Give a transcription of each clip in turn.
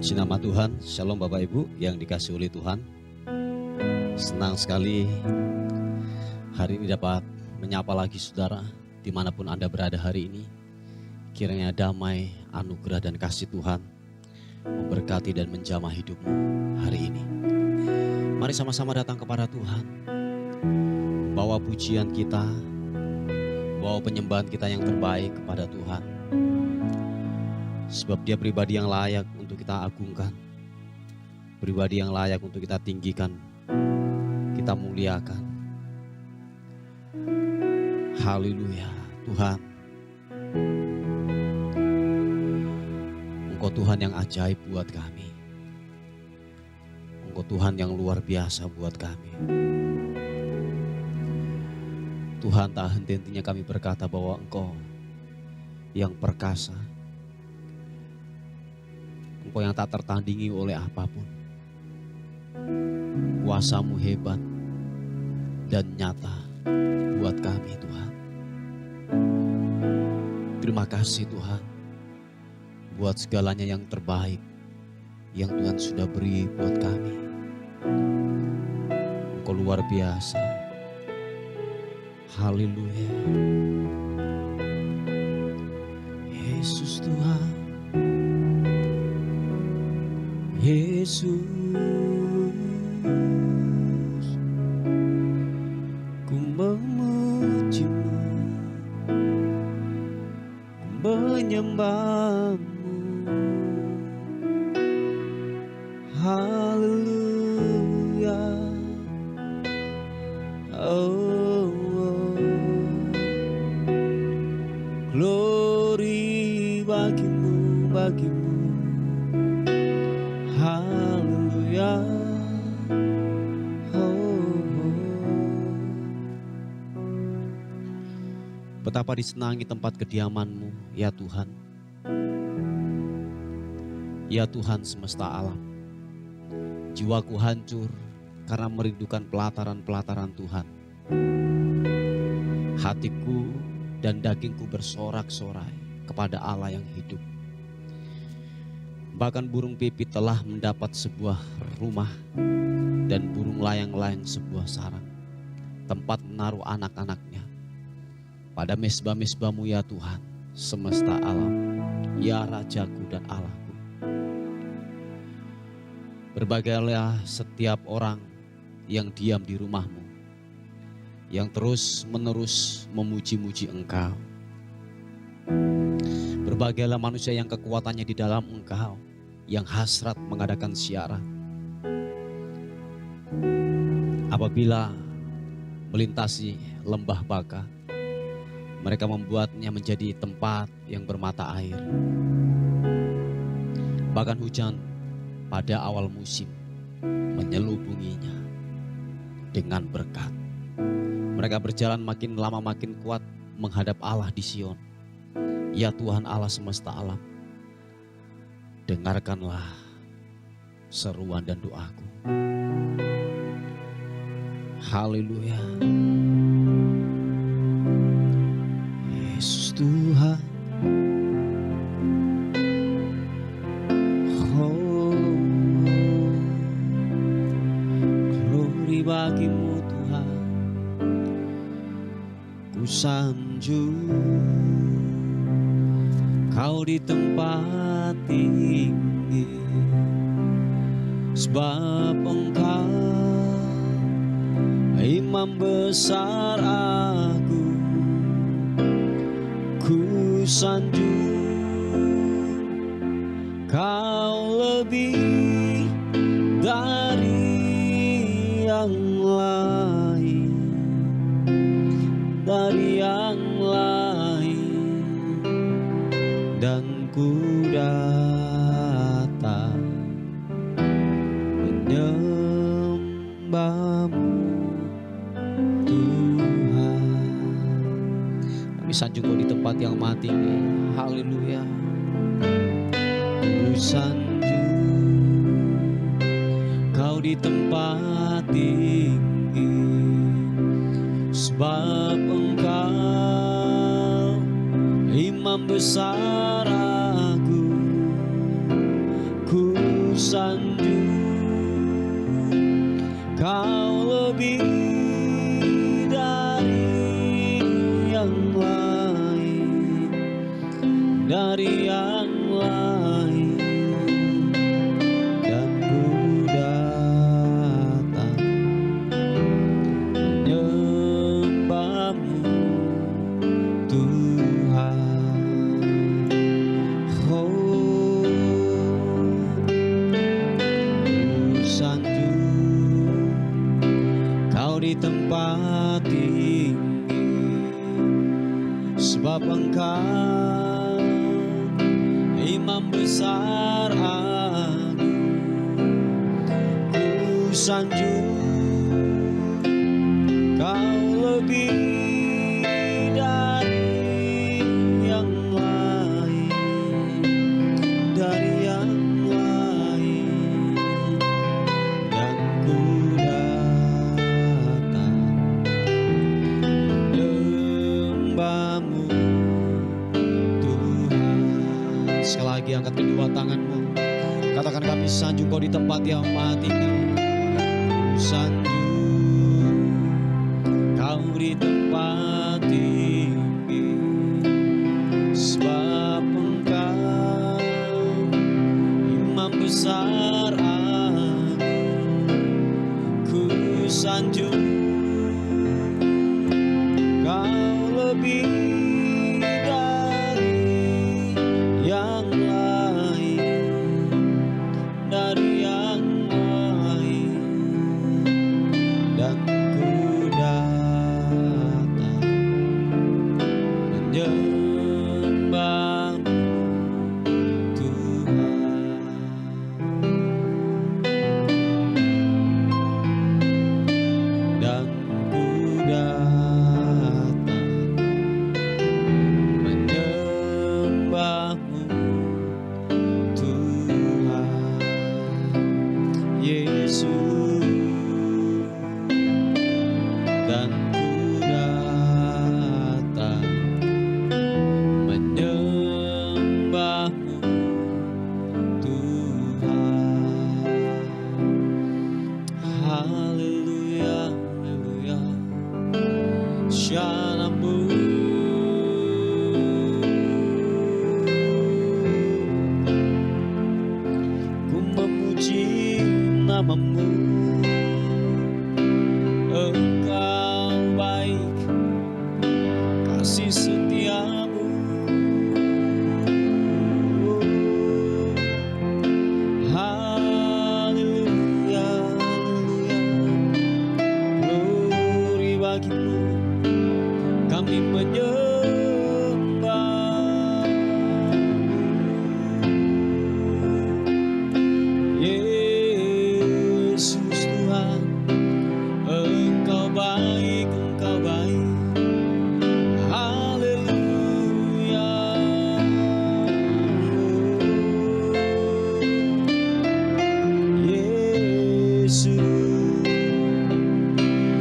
Puji nama Tuhan, Shalom Bapak Ibu yang dikasihi oleh Tuhan. Senang sekali hari ini dapat menyapa lagi saudara dimanapun Anda berada hari ini. Kiranya damai, anugerah dan kasih Tuhan memberkati dan menjamah hidupmu hari ini. Mari sama-sama datang kepada Tuhan. Bawa pujian kita, bawa penyembahan kita yang terbaik kepada Tuhan. Sebab Dia pribadi yang layak untuk kita agungkan, pribadi yang layak untuk kita tinggikan, kita muliakan. Haleluya, Tuhan. Engkau Tuhan yang ajaib buat kami. Engkau Tuhan yang luar biasa buat kami. Tuhan, tak henti-hentinya kami berkata bahwa Engkau yang perkasa, Engkau yang tak tertandingi oleh apapun. Kuasa-Mu hebat dan nyata buat kami, Tuhan. Terima kasih Tuhan buat segalanya yang terbaik yang Tuhan sudah beri buat kami. Engkau luar biasa. Haleluya. Yesus Tuhan. Yesus, ku memuji-Mu, ku menyembah-Mu. Haleluya. Oh, oh. Glory bagi-Mu, bagi-Mu. Haleluya. Betapa disenangi tempat kediaman-Mu, ya Tuhan. Ya Tuhan semesta alam. Jiwaku hancur karena merindukan pelataran-pelataran Tuhan. Hatiku dan dagingku bersorak-sorai kepada Allah yang hidup. Bahkan burung pipit telah mendapat sebuah rumah dan burung layang-layang sebuah sarang, tempat menaruh anak-anaknya. Pada mezbah-mezbah-Mu ya Tuhan, semesta alam, ya Rajaku dan Allahku. Berbagailah setiap orang yang diam di rumah-Mu, yang terus-menerus memuji-muji Engkau. Berbagailah manusia yang kekuatannya di dalam Engkau, yang hasrat mengadakan siaran. Apabila melintasi lembah Baka, mereka membuatnya menjadi tempat yang bermata air. Bahkan hujan pada awal musim menyelubunginya dengan berkat. Mereka berjalan makin lama makin kuat menghadap Allah di Sion. Ya Tuhan Allah semesta alam, dengarkanlah seruan dan doaku. Haleluya. Yesus Tuhan. Oh, glory bagi-Mu Tuhan. Ku sanjung Kau di tempat tinggi, sebab Engkau Imam besar aku. Ku sanjung Kau lebih dari yang lain, dari yang lain. Dan ku datang menyembah-Mu Tuhan. Kami sanjung Kau di tempat yang maha tinggi. Haleluya. Ku sanjung Kau di tempat tinggi, sebab Engkau Imam besar sanjung, Kau lebih dari yang lain, dari yang lain. Dan ku datang menyembah-Mu Tuhan. Oh, ku sanjung Kau di tempat tinggi, sebab Engkau Imam besar agung. Ku sanjung Kau lebih dari yang lain, dari yang lain. Dan ku datang menyembah-Mu Tuhan. Sekali lagi angkat kedua tanganmu, katakan, kami sanjung Kau di tempat yang maha tinggi. Ku sanjung Kau di tempat tinggi, sebab Engkau Imam besar agung. Ku sanjung Kau lebih dari yang lain, dari yang lain. Dan ku datang menyembah-Mu Tuhan. Dan ku datang menyembah-Mu Tuhan Yesus. Dan ku datang menyembah-Mu Tuhan. Haleluya, haleluya. Syanamu, ku memuji nama-Mu. Engkau baik, kasih setia-Mu. Haleluya, haleluya. Glory bagi-Mu, kami menyembah. Yesus Tuhan, Engkau baik, Engkau baik. Haleluya. Yesus,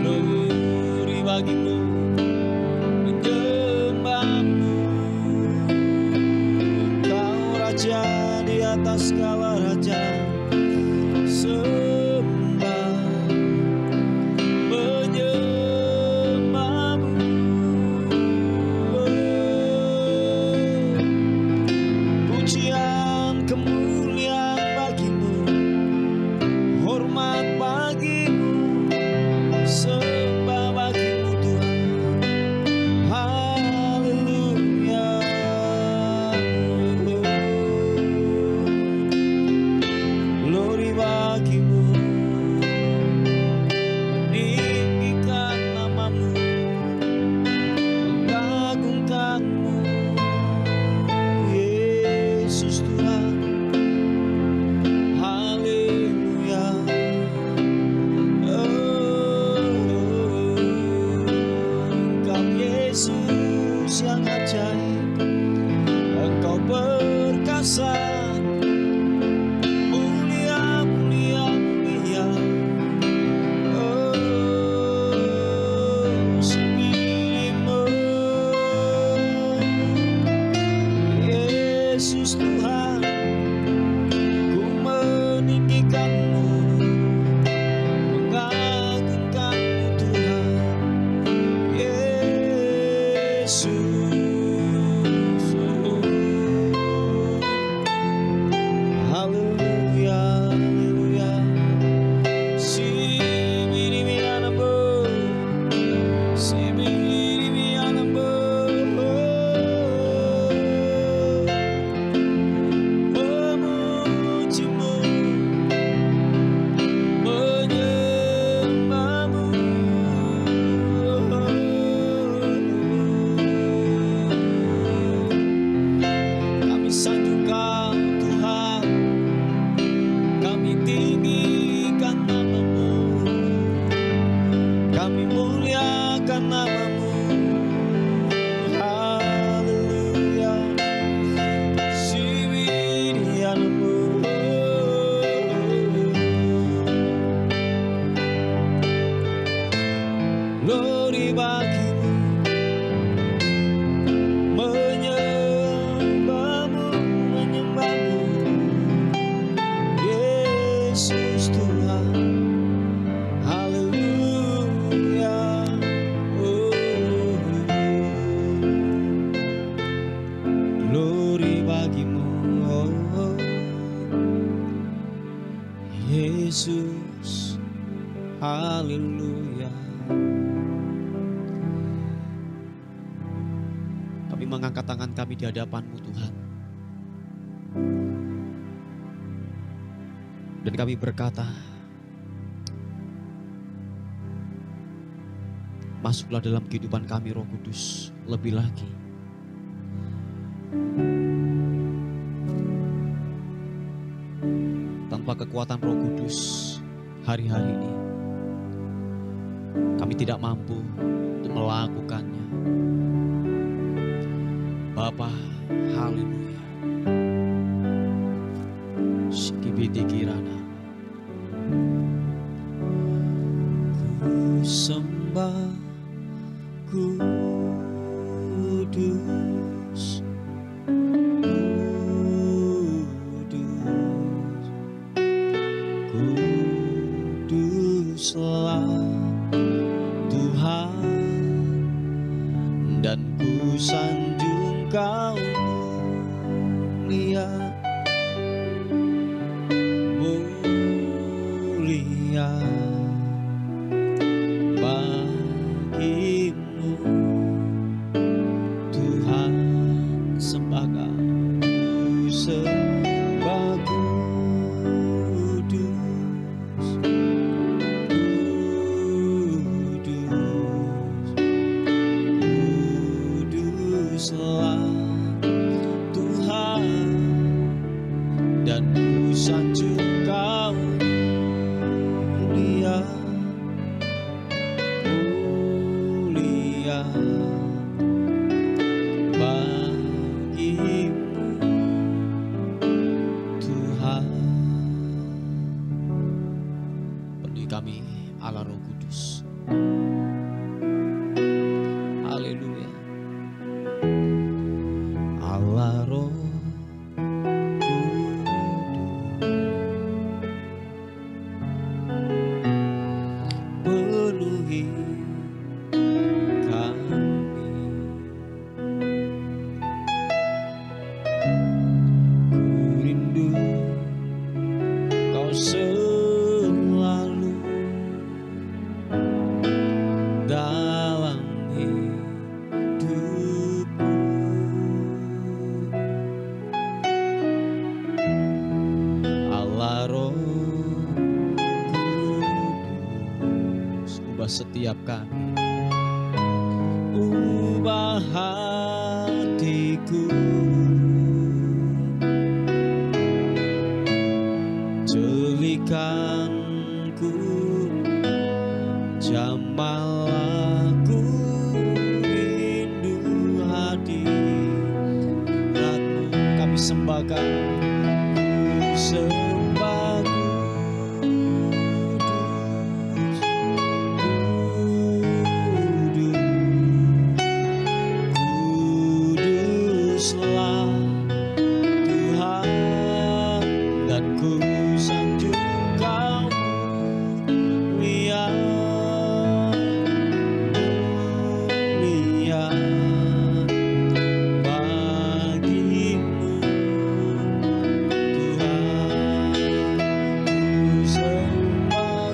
glory bagi-Mu, menyembah-Mu. Engkau Raja di atas segala raja. Sembah, menyembah-Mu. Pujian kemuliaan bagi-Mu, hormat bagi-Mu, sembah bagi-Mu Tuhan. Haleluya. Glory bagi-Mu, meninggikan nama-Mu, mengagungkan-Mu. Yesus Tuhan, haleluya. Engkau Yesus yang ajaib, Engkau perkasa, mulia, mulia, mulia. Sembimu, Yesus Tuhan, ku Yesus, haleluya. Kami mengangkat tangan kami di hadapan-Mu Tuhan. Dan kami berkata, masuklah dalam kehidupan kami Roh Kudus lebih lagi. Tanpa kekuatan Roh Kudus hari-hari ini, kami tidak mampu untuk melakukannya. Bapa, haleluya. Sikibiti kirana. Ku sembah Kudus, Kudus, Kuduslah Tuhan, dan ku sanjung Kau mulia, mulia bagimu Tuhan. Sembah Kau, sembah Kudus, Kudus, Kuduslah Tuhan, dan ku sanjung Kau mulia, mulia bagimu Tuhan. Penuhi kami Allah Roh Kudus. Haleluya. Allah Roh penuhi kami. Ku rindu Kau selalu dalam hidupku. Allah Roh Kudus, ubah setiap kami, ubah hatiku, jelikanku, jamalah-Ku rindu hadirat-Mu. Kami sembah Kau, ku sembah Kudus, Kudus, Kuduslah Tuhan, dan ku sanjung Kau mulia, mulia bagimu Tuhan. Ku sembah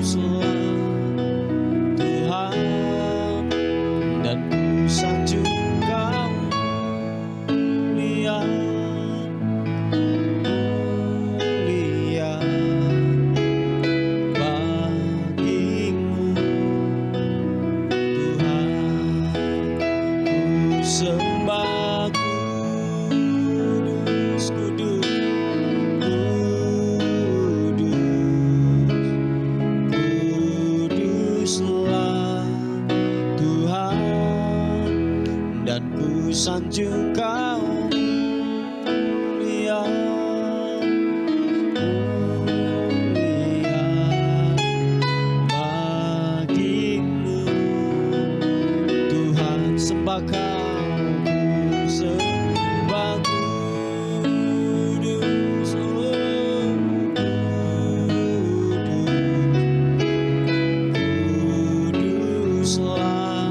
Kuduslah Tuhan, dan ku sanjung Kau mulia, mulia bagimu Tuhan. Ku sembah Kudus, Kudus, Kudus, Kuduslah Tuhan, dan ku sanjung Kau mulia, mulia bagimu Tuhan. Sembah Kau, ku sembah Kudus, Kuduslah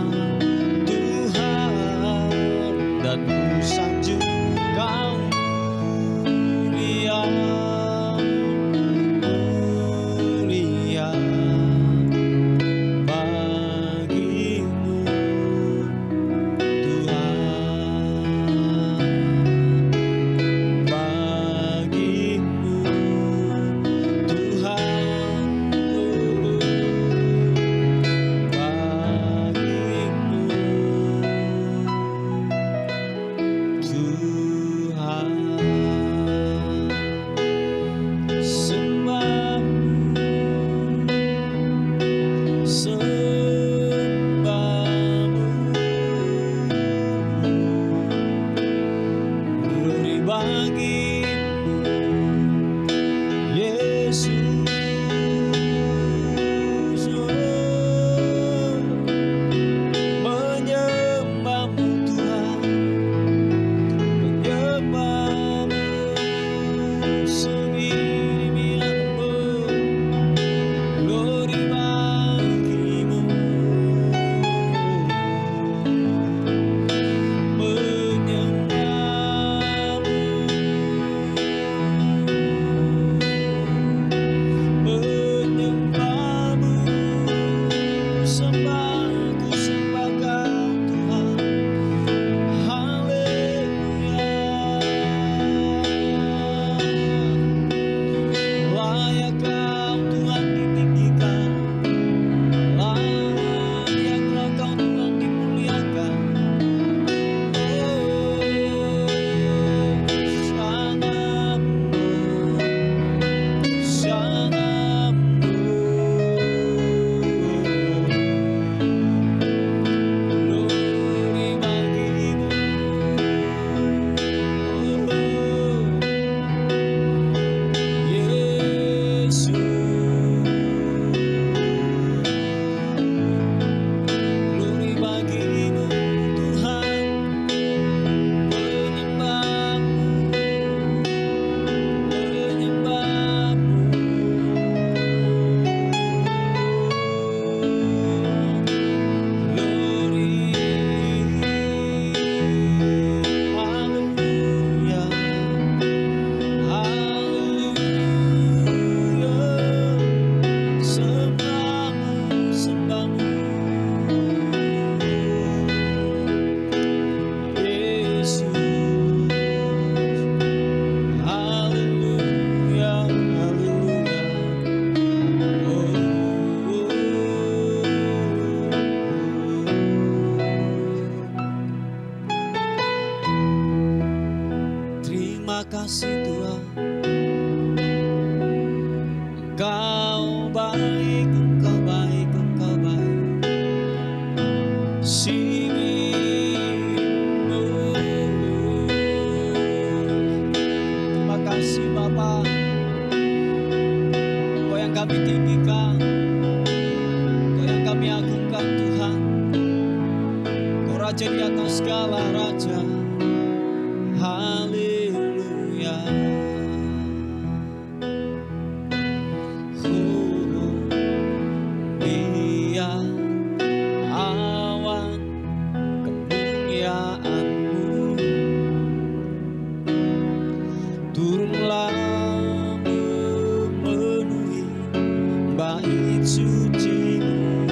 suci-Mu,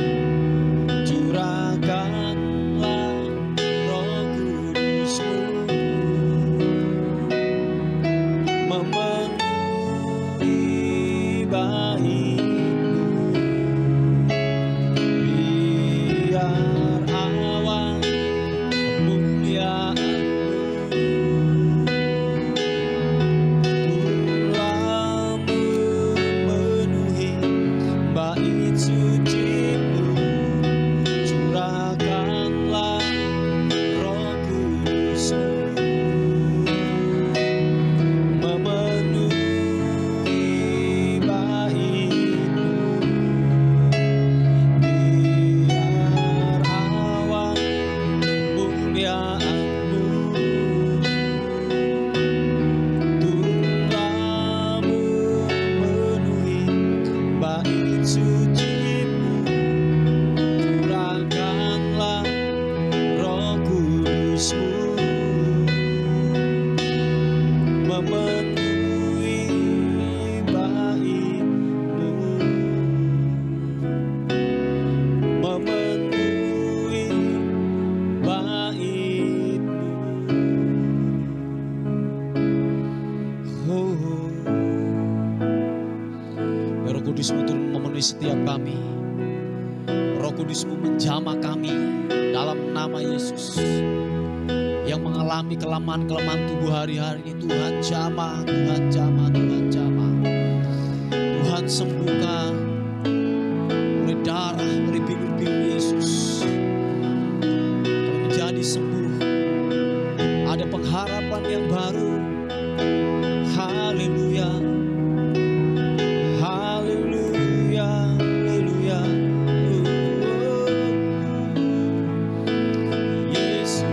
curahkanlah Roh Kudus-Mu, memenuhi bait-Mu, biar awan kemuliaan-Mu turunlah memenuhi bait suci-Mu, curahkanlah Roh Kudus-Mu, memenuhi bait-Mu, biar awan kemuliaan-Mu turunlah memenuhi bait suci-Mu, curahkanlah Roh Kudus-Mu, memenuhi bait-Mu, memenuhi bait-Mu. Oh, Roh Kudus-Mu turun memenuhi setiap kami. Roh Kudus-Mu menjamah kami dalam nama Yesus. Yang mengalami kelemahan-kelemahan tubuh hari-hari ini, Tuhan jamah, Tuhan jamah, Tuhan jamah. Tuhan sembuhkan oleh darah, oleh bingur-bingur Yesus. Kami menjadi sembuh. Ada pengharapan yang baru. Haleluya. Haleluya, haleluya. Yesus,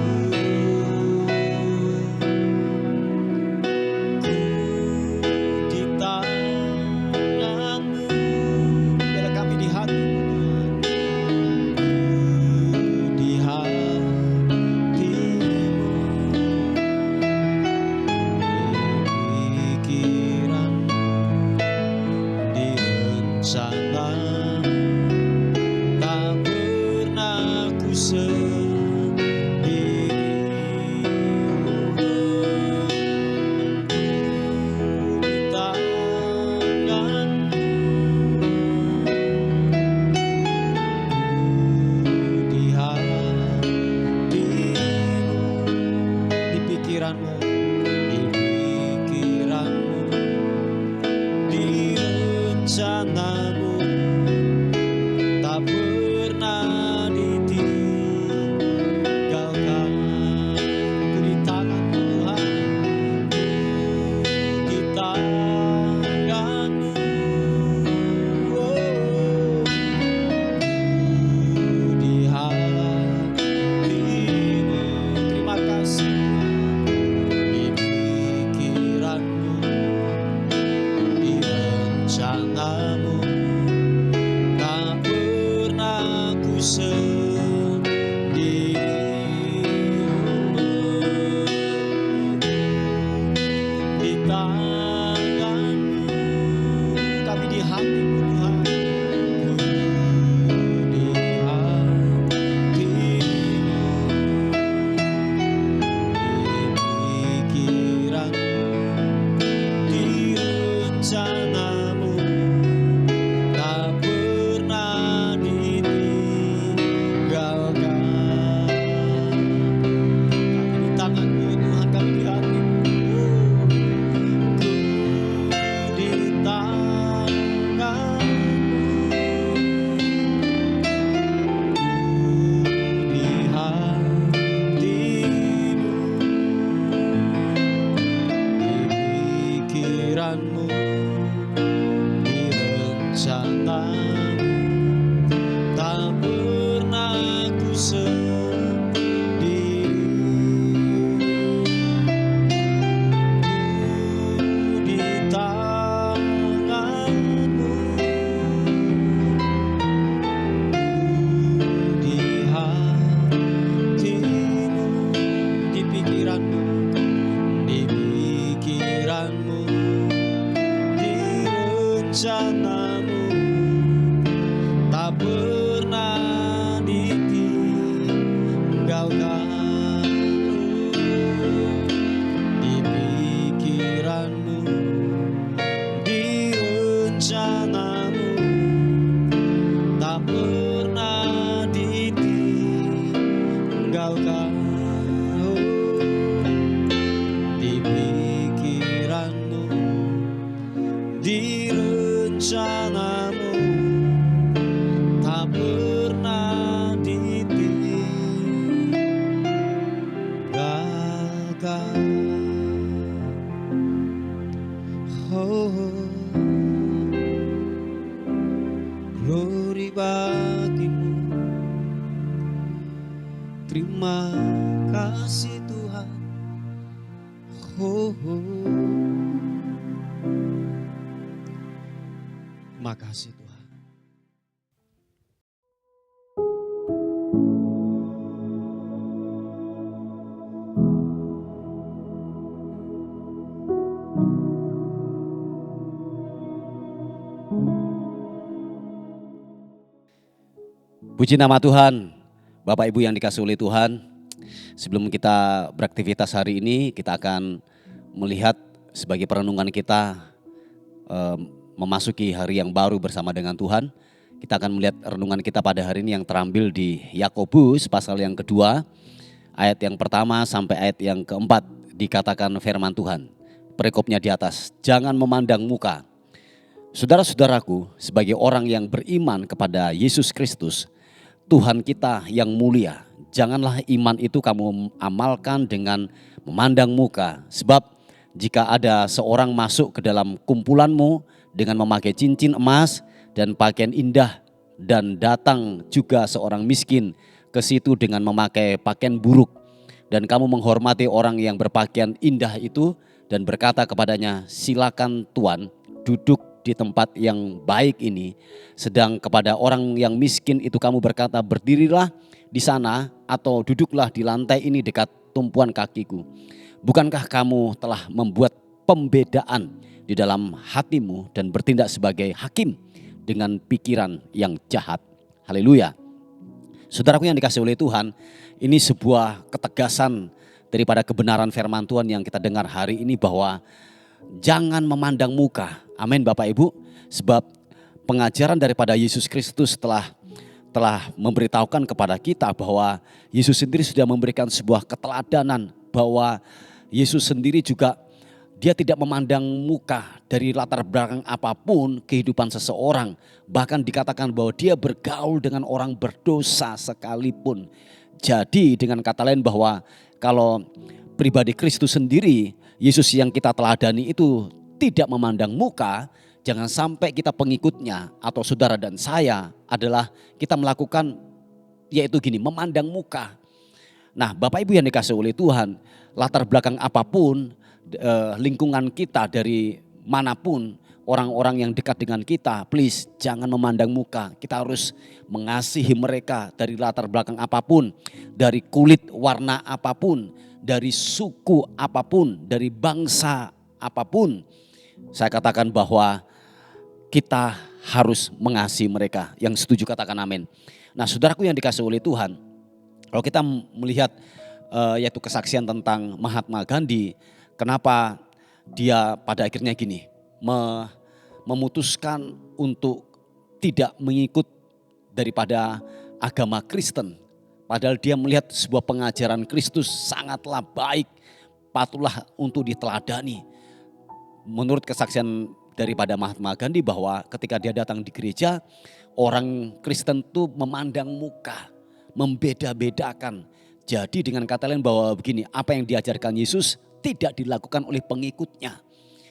ku di tangan-Mu. Glory bagimu. Terima kasih Tuhan. Oh, oh. Terima kasih Tuhan. Puji nama Tuhan. Bapak Ibu yang dikasihi oleh Tuhan, sebelum kita beraktivitas hari ini, kita akan melihat sebagai perenungan kita memasuki hari yang baru bersama dengan Tuhan. Kita akan melihat renungan kita pada hari ini yang terambil di Yakobus pasal yang kedua, ayat yang pertama sampai ayat yang keempat, dikatakan firman Tuhan. Perikopnya di atas, jangan memandang muka. Saudara-saudaraku, sebagai orang yang beriman kepada Yesus Kristus, Tuhan kita yang mulia, janganlah iman itu kamu amalkan dengan memandang muka. Sebab jika ada seorang masuk ke dalam kumpulanmu dengan memakai cincin emas dan pakaian indah, dan datang juga seorang miskin ke situ dengan memakai pakaian buruk, dan kamu menghormati orang yang berpakaian indah itu dan berkata kepadanya, silakan Tuan, duduk di tempat yang baik ini, sedang kepada orang yang miskin itu kamu berkata, berdirilah di sana atau duduklah di lantai ini dekat tumpuan kakiku. Bukankah kamu telah membuat pembedaan di dalam hatimu dan bertindak sebagai hakim dengan pikiran yang jahat? Haleluya. Saudaraku yang dikasihi oleh Tuhan, ini sebuah ketegasan daripada kebenaran firman Tuhan yang kita dengar hari ini, bahwa jangan memandang muka. Amin Bapak Ibu. Sebab pengajaran daripada Yesus Kristus telah memberitahukan kepada kita bahwa Yesus sendiri sudah memberikan sebuah keteladanan, bahwa Yesus sendiri juga dia tidak memandang muka dari latar belakang apapun kehidupan seseorang. Bahkan dikatakan bahwa dia bergaul dengan orang berdosa sekalipun. Jadi dengan kata lain bahwa kalau pribadi Kristus sendiri, Yesus yang kita teladani itu tidak memandang muka, jangan sampai kita pengikutnya atau saudara dan saya adalah kita melakukan yaitu gini, memandang muka. Nah Bapak Ibu yang dikasihi oleh Tuhan, latar belakang apapun, lingkungan kita dari manapun, orang-orang yang dekat dengan kita, please jangan memandang muka. Kita harus mengasihi mereka dari latar belakang apapun, dari kulit warna apapun, dari suku apapun, dari bangsa apapun. Saya katakan bahwa kita harus mengasihi mereka. Yang setuju katakan amin. Nah saudaraku yang dikasihi oleh Tuhan, kalau kita melihat yaitu kesaksian tentang Mahatma Gandhi, kenapa dia pada akhirnya gini, memutuskan untuk tidak mengikut daripada agama Kristen. Padahal dia melihat sebuah pengajaran Kristus sangatlah baik, patutlah untuk diteladani. Menurut kesaksian daripada Mahatma Gandhi bahwa ketika dia datang di gereja, orang Kristen itu memandang muka, membeda-bedakan. Jadi dengan kata lain bahwa begini, apa yang diajarkan Yesus tidak dilakukan oleh pengikutnya.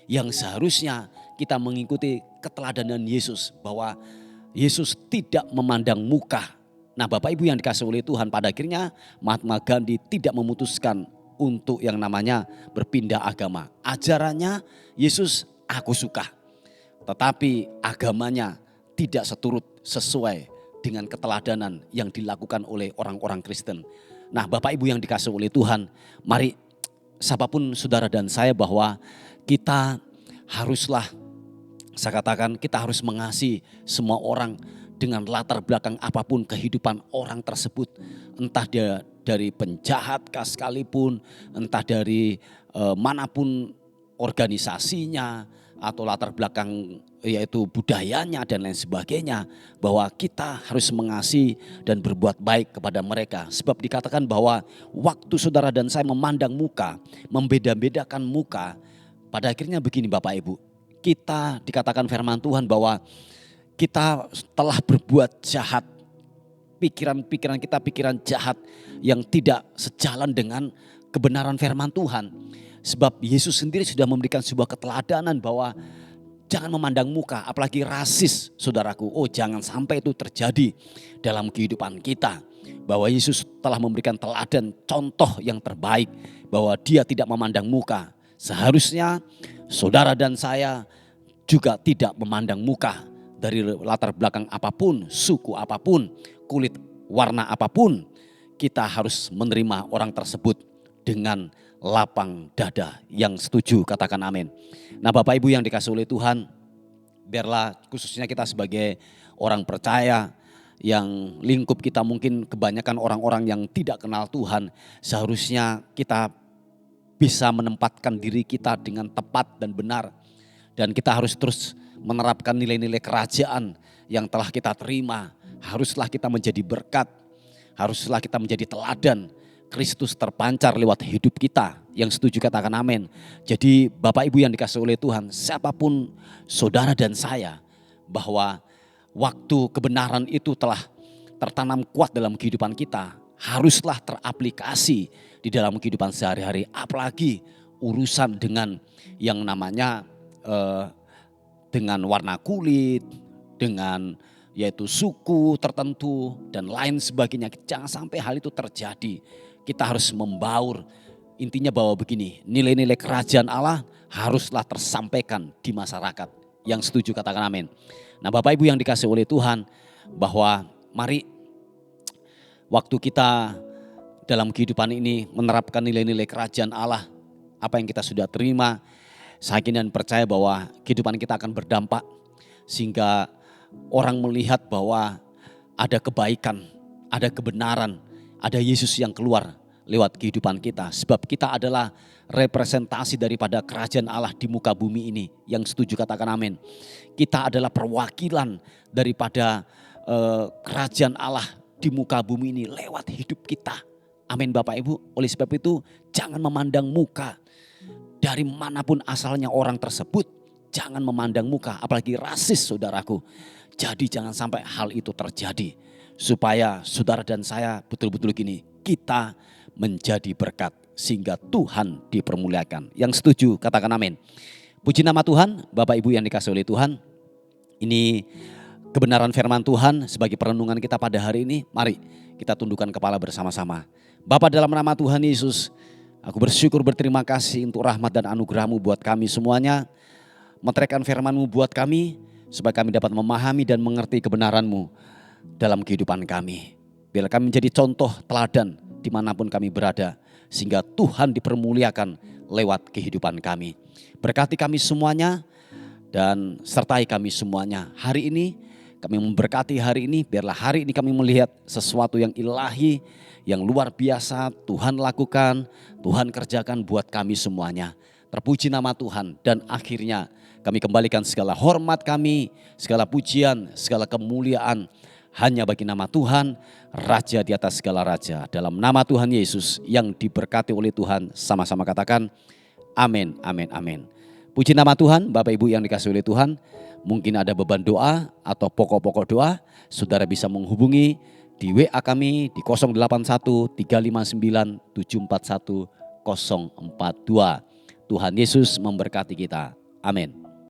Yang seharusnya kita mengikuti keteladanan Yesus, bahwa Yesus tidak memandang muka. Nah Bapak Ibu yang dikasihi oleh Tuhan, pada akhirnya Mahatma Gandhi tidak memutuskan untuk yang namanya berpindah agama. Ajarannya Yesus aku suka, tetapi agamanya tidak sesuai dengan keteladanan yang dilakukan oleh orang-orang Kristen. Nah Bapak Ibu yang dikasihi oleh Tuhan, mari siapapun saudara dan saya bahwa kita haruslah, saya katakan kita harus mengasihi semua orang dengan latar belakang apapun kehidupan orang tersebut. Entah dia dari penjahat sekalipun, entah dari manapun organisasinya atau latar belakang yaitu budayanya dan lain sebagainya, bahwa kita harus mengasihi dan berbuat baik kepada mereka. Sebab dikatakan bahwa waktu saudara dan saya memandang muka, membeda-bedakan muka, pada akhirnya begini Bapak Ibu, kita dikatakan firman Tuhan bahwa kita telah berbuat jahat. Pikiran-pikiran kita pikiran jahat yang tidak sejalan dengan kebenaran firman Tuhan. Sebab Yesus sendiri sudah memberikan sebuah keteladanan bahwa Jangan memandang muka, apalagi rasis, saudaraku. Oh, jangan sampai itu terjadi dalam kehidupan kita. Bahwa Yesus telah memberikan teladan contoh yang terbaik, bahwa dia tidak memandang muka. Seharusnya saudara dan saya juga tidak memandang muka dari latar belakang apapun, suku apapun, kulit warna apapun. Kita harus menerima orang tersebut dengan lapang dada. Yang setuju katakan amin. Nah, Bapak Ibu yang dikasihi oleh Tuhan, biarlah khususnya kita sebagai orang percaya yang lingkup kita mungkin kebanyakan orang-orang yang tidak kenal Tuhan, seharusnya kita bisa menempatkan diri kita dengan tepat dan benar. Dan kita harus terus menerapkan nilai-nilai kerajaan yang telah kita terima. Haruslah kita menjadi berkat, haruslah kita menjadi teladan. Kristus terpancar lewat hidup kita. Yang setuju katakan amin. Jadi Bapak Ibu yang dikasihi oleh Tuhan, siapapun saudara dan saya, bahwa waktu kebenaran itu telah tertanam kuat dalam kehidupan kita, haruslah teraplikasi di dalam kehidupan sehari-hari. Apalagi urusan dengan yang namanya dengan warna kulit, dengan yaitu suku tertentu dan lain sebagainya. Jangan sampai hal itu terjadi. Kita harus membaur. Intinya bahwa begini, nilai-nilai kerajaan Allah haruslah tersampaikan di masyarakat. Yang setuju katakan amin. Nah, Bapak Ibu yang dikasihi oleh Tuhan, bahwa mari waktu kita dalam kehidupan ini menerapkan nilai-nilai kerajaan Allah, apa yang kita sudah terima, saya yakin dan percaya bahwa kehidupan kita akan berdampak sehingga orang melihat bahwa ada kebaikan, ada kebenaran, ada Yesus yang keluar lewat kehidupan kita. Sebab kita adalah representasi daripada kerajaan Allah di muka bumi ini. Yang setuju katakan amin. Kita adalah perwakilan daripada kerajaan Allah di muka bumi ini lewat hidup kita. Amin Bapak Ibu. Oleh sebab itu jangan memandang muka. Dari manapun asalnya orang tersebut, jangan memandang muka, apalagi rasis saudaraku. Jadi jangan sampai hal itu terjadi. Supaya saudara dan saya betul-betul gini, kita menjadi berkat sehingga Tuhan dipermuliakan. Yang setuju katakan amin. Puji nama Tuhan, Bapak Ibu yang dikasihi oleh Tuhan. Ini kebenaran firman Tuhan sebagai perenungan kita pada hari ini. Mari kita tundukkan kepala bersama-sama. Bapa, dalam nama Tuhan Yesus, aku bersyukur berterima kasih untuk rahmat dan anugerah-Mu buat kami semuanya. Meteraikan firman-Mu buat kami supaya kami dapat memahami dan mengerti kebenaran-Mu dalam kehidupan kami. Biar kami menjadi contoh teladan dimanapun kami berada, sehingga Tuhan dipermuliakan lewat kehidupan kami. Berkati kami semuanya dan sertai kami semuanya. Hari ini kami memberkati hari ini, biarlah hari ini kami melihat sesuatu yang ilahi, yang luar biasa Tuhan lakukan, Tuhan kerjakan buat kami semuanya. Terpuji nama Tuhan, dan akhirnya kami kembalikan segala hormat kami, segala pujian, segala kemuliaan hanya bagi nama Tuhan, Raja di atas segala raja. Dalam nama Tuhan Yesus yang diberkati oleh Tuhan, sama-sama katakan amin, amin, amin. Puji nama Tuhan, Bapak Ibu yang dikasihi oleh Tuhan. Mungkin ada beban doa atau pokok-pokok doa, saudara bisa menghubungi di WA kami di 081 359 741 042. Tuhan Yesus memberkati kita. Amin.